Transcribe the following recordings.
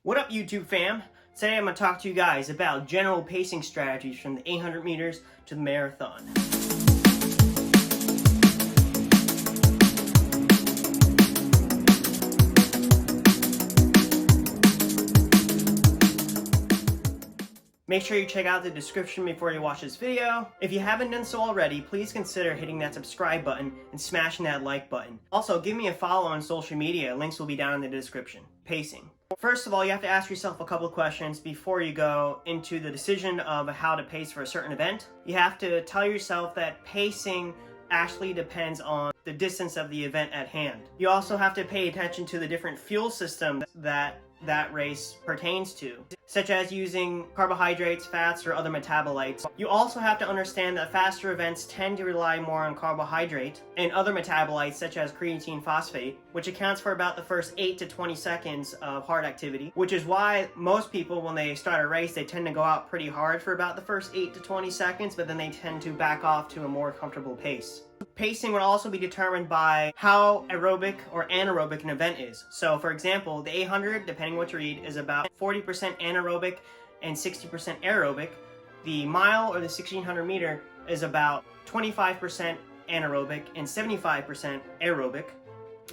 What up, YouTube fam? Today I'm going to talk to you guys about general pacing strategies from the 800 meters to the marathon. Make sure you check out the description before you watch this video. If you haven't done so already, please consider hitting that subscribe button and smashing that like button. Also, give me a follow on social media. Links will be down in the description. Pacing. First of all, you have to ask yourself a couple of questions before you go into the decision of how to pace for a certain event. You have to tell yourself that pacing actually depends on the distance of the event at hand. You also have to pay attention to the different fuel systems that race pertains to, such as using carbohydrates, fats, or other metabolites. You also have to understand that faster events tend to rely more on carbohydrate and other metabolites such as creatine phosphate, which accounts for about the first 8 to 20 seconds of heart activity, which is why most people, when they start a race, they tend to go out pretty hard for about the first 8 to 20 seconds, but then they tend to back off to a more comfortable pace. Pacing would also be determined by how aerobic or anaerobic an event is. So for example, the 800, depending what you read, is about 40% anaerobic and 60% aerobic. The mile or the 1600 meter is about 25% anaerobic and 75% aerobic.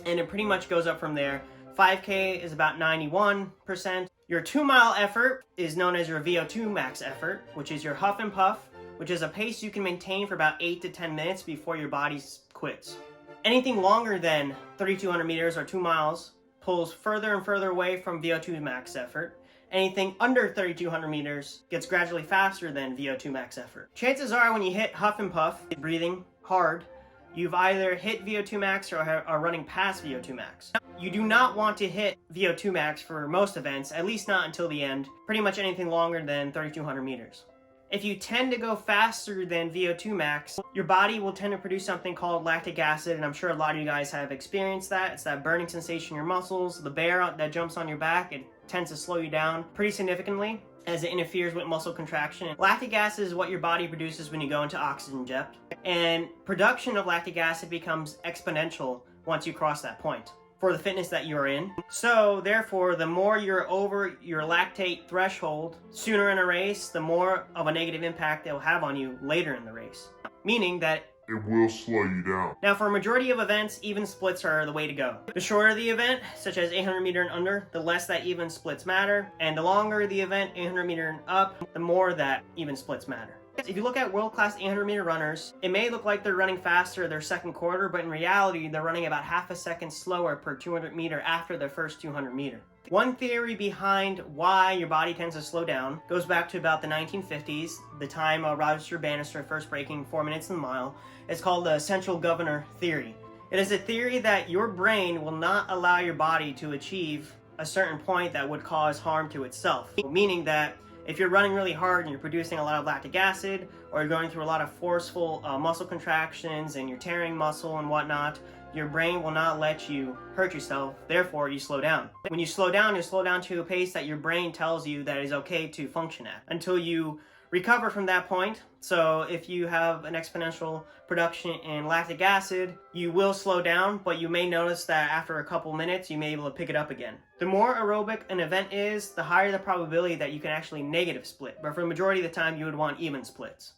And it pretty much goes up from there. 5K is about 91%. Your 2-mile effort is known as your VO2 max effort, which is your huff and puff, which is a pace you can maintain for about 8 to 10 minutes before your body quits. Anything longer than 3,200 meters or 2 miles pulls further and further away from VO2 max effort. Anything under 3,200 meters gets gradually faster than VO2 max effort. Chances are when you hit huff and puff, breathing hard, you've either hit VO2 max or are running past VO2 max. You do not want to hit VO2 max for most events, at least not until the end, pretty much anything longer than 3,200 meters. If you tend to go faster than VO2 max, your body will tend to produce something called lactic acid, and I'm sure a lot of you guys have experienced that. It's that burning sensation in your muscles. The bear that jumps on your back, it tends to slow you down pretty significantly as it interferes with muscle contraction. Lactic acid is what your body produces when you go into oxygen depth, and production of lactic acid becomes exponential once you cross that point for the fitness that you're in. So therefore, the more you're over your lactate threshold sooner in a race, the more of a negative impact it will have on you later in the race. Meaning that it will slow you down. Now, for a majority of events, even splits are the way to go. The shorter the event, such as 800 meter and under, the less that even splits matter. And the longer the event, 800 meter and up, the more that even splits matter. If you look at world-class 800 meter runners, it may look like they're running faster their second quarter, but in reality, they're running about half a second slower per 200 meter after their first 200 meter. One theory behind why your body tends to slow down goes back to about the 1950s, the time Roger Bannister first breaking 4 minutes in the mile. It's called the central governor theory. It is a theory that your brain will not allow your body to achieve a certain point that would cause harm to itself, meaning that if you're running really hard and you're producing a lot of lactic acid, or you're going through a lot of forceful muscle contractions and you're tearing muscle and whatnot, your brain will not let you hurt yourself, therefore you slow down. When you slow down to a pace that your brain tells you that is okay to function at, until you recover from that point. So if you have an exponential production in lactic acid, you will slow down, but you may notice that after a couple minutes, you may be able to pick it up again. The more aerobic an event is, the higher the probability that you can actually negative split, but for the majority of the time, you would want even splits.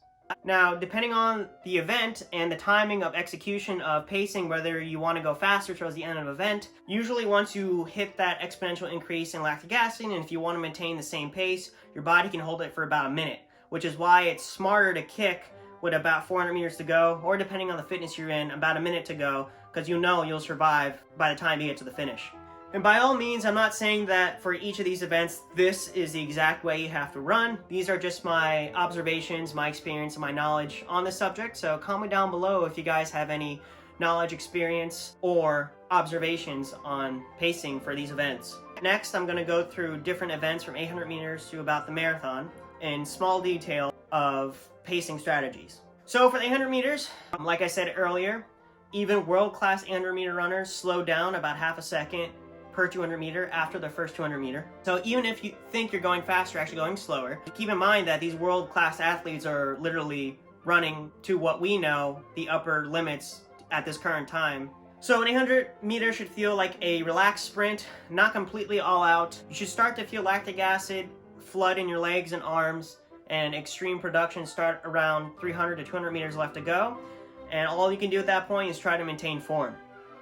Now, depending on the event and the timing of execution of pacing, whether you want to go faster towards the end of an event, usually once you hit that exponential increase in lactic acid, and if you want to maintain the same pace, your body can hold it for about a minute, which is why it's smarter to kick with about 400 meters to go, or depending on the fitness you're in, about a minute to go, because you know you'll survive by the time you get to the finish. And by all means, I'm not saying that for each of these events, this is the exact way you have to run. These are just my observations, my experience, and my knowledge on the subject. So comment down below if you guys have any knowledge, experience, or observations on pacing for these events. Next, I'm going to go through different events from 800 meters to about the marathon in small detail of pacing strategies. So for the 800 meters, like I said earlier, even world-class 800 meter runners slow down about half a second per 200 meter after the first 200 meter. So even if you think you're going faster, actually going slower, keep in mind that these world-class athletes are literally running to what we know the upper limits at this current time So an 800 meter should feel like a relaxed sprint, not completely all out. You should start to feel lactic acid flood in your legs and arms, and extreme production start around 300 to 200 meters left to go. And all you can do at that point is try to maintain form.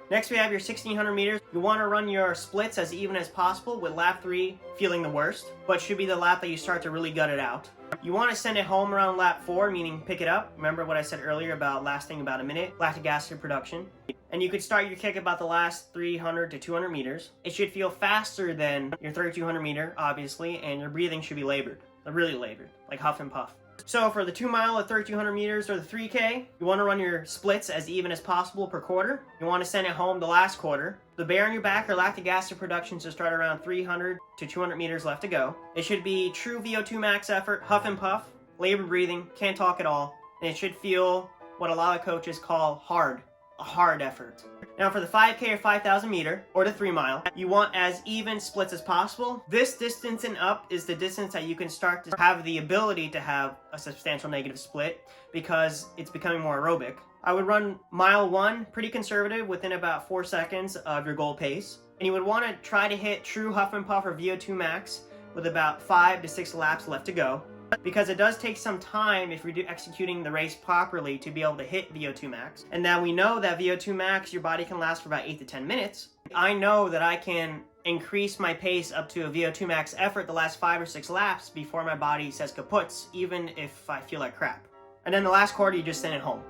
Next we have your 1600 meters. You want to run your splits as even as possible, with lap 3 feeling the worst, but should be the lap that you start to really gut it out. You want to send it home around lap 4, meaning pick it up. Remember what I said earlier about lasting about a minute, lactic acid production. And you could start your kick about the last 300 to 200 meters. It should feel faster than your 3200 meter, obviously, and your breathing should be labored, really labored, like huff and puff. So for the 2 mile at 3200 meters or the 3K, you want to run your splits as even as possible per quarter. You want to send it home the last quarter. The bear on your back or lactic acid production should start around 300 to 200 meters left to go. It should be true VO2 max effort, huff and puff, labored breathing, can't talk at all, and it should feel what a lot of coaches call hard, a hard effort. Now for the 5K or 5000 meter or the 3 mile, you want as even splits as possible. This distance and up is the distance that you can start to have the ability to have a substantial negative split, because it's becoming more aerobic. I would run mile 1 pretty conservative within about 4 seconds of your goal pace. And you would want to try to hit true huff and puff or VO2 max with about 5 to 6 laps left to go, because it does take some time if you're executing the race properly to be able to hit VO2 max. And now we know that VO2 max, your body can last for about 8 to 10 minutes. I know that I can increase my pace up to a VO2 max effort the last 5 or 6 laps before my body says kaputs, even if I feel like crap. And then the last quarter, you just send it home.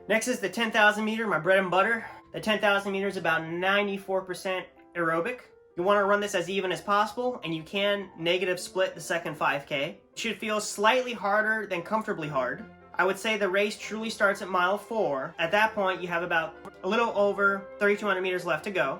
Next is the 10,000 meter, my bread and butter. The 10,000 meters is about 94% aerobic. You want to run this as even as possible, and you can negative split the second 5K. It should feel slightly harder than comfortably hard. I would say the race truly starts at mile 4. At that point, you have about a little over 3,200 meters left to go.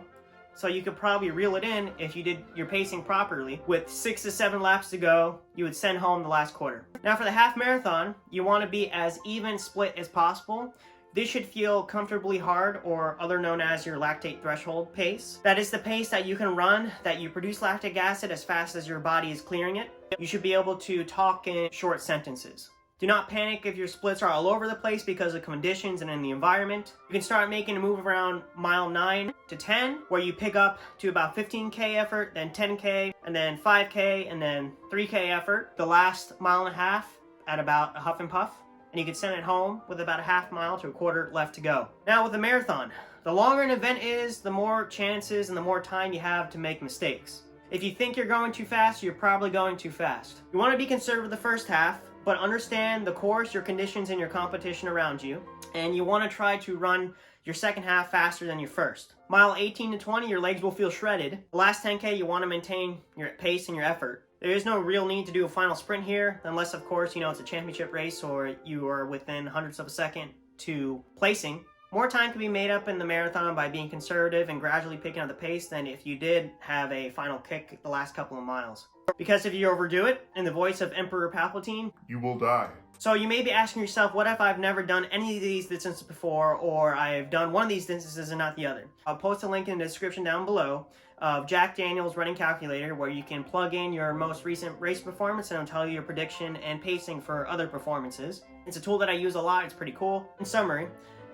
So you could probably reel it in if you did your pacing properly. With 6 to 7 laps to go, you would send home the last quarter. Now for the half marathon, you want to be as even split as possible. This should feel comfortably hard, or other known as your lactate threshold pace. That is the pace that you can run, that you produce lactic acid as fast as your body is clearing it. You should be able to talk in short sentences. Do not panic if your splits are all over the place because of conditions and in the environment. You can start making a move around mile 9 to 10, where you pick up to about 15K effort, then 10K, and then 5K, and then 3K effort. The last mile and a half at about a huff and puff. And you can send it home with about a half mile to a quarter left to go. Now with the marathon, the longer an event is, the more chances and the more time you have to make mistakes. If you think you're going too fast, you're probably going too fast. You want to be conservative the first half, but understand the course, your conditions, and your competition around you. And you want to try to run your second half faster than your first. Mile 18 to 20, your legs will feel shredded. The last 10K, you want to maintain your pace and your effort. There is no real need to do a final sprint here, unless of course, it's a championship race or you are within hundredths of a second to placing. More time can be made up in the marathon by being conservative and gradually picking up the pace than if you did have a final kick the last couple of miles. Because if you overdo it, in the voice of Emperor Palpatine, You will die. So you may be asking yourself, what if I've never done any of these distances before, or I've done one of these distances and not the other? I'll post a link in the description down below of Jack Daniel's running calculator, where you can plug in your most recent race performance and it'll tell you your prediction and pacing for other performances. It's a tool that I use a lot. It's pretty cool. In summary,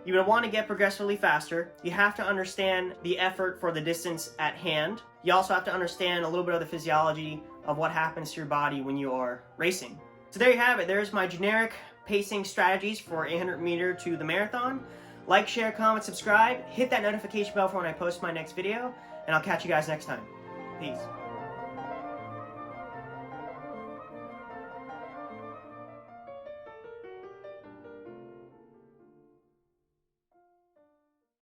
you would want to get progressively faster. You have to understand the effort for the distance at hand. You also have to understand a little bit of the physiology of what happens to your body when you are racing. So there you have it. There's my generic pacing strategies for 800 meter to the marathon. Like, share, comment, subscribe. Hit that notification bell for when I post my next video. And I'll catch you guys next time. Peace.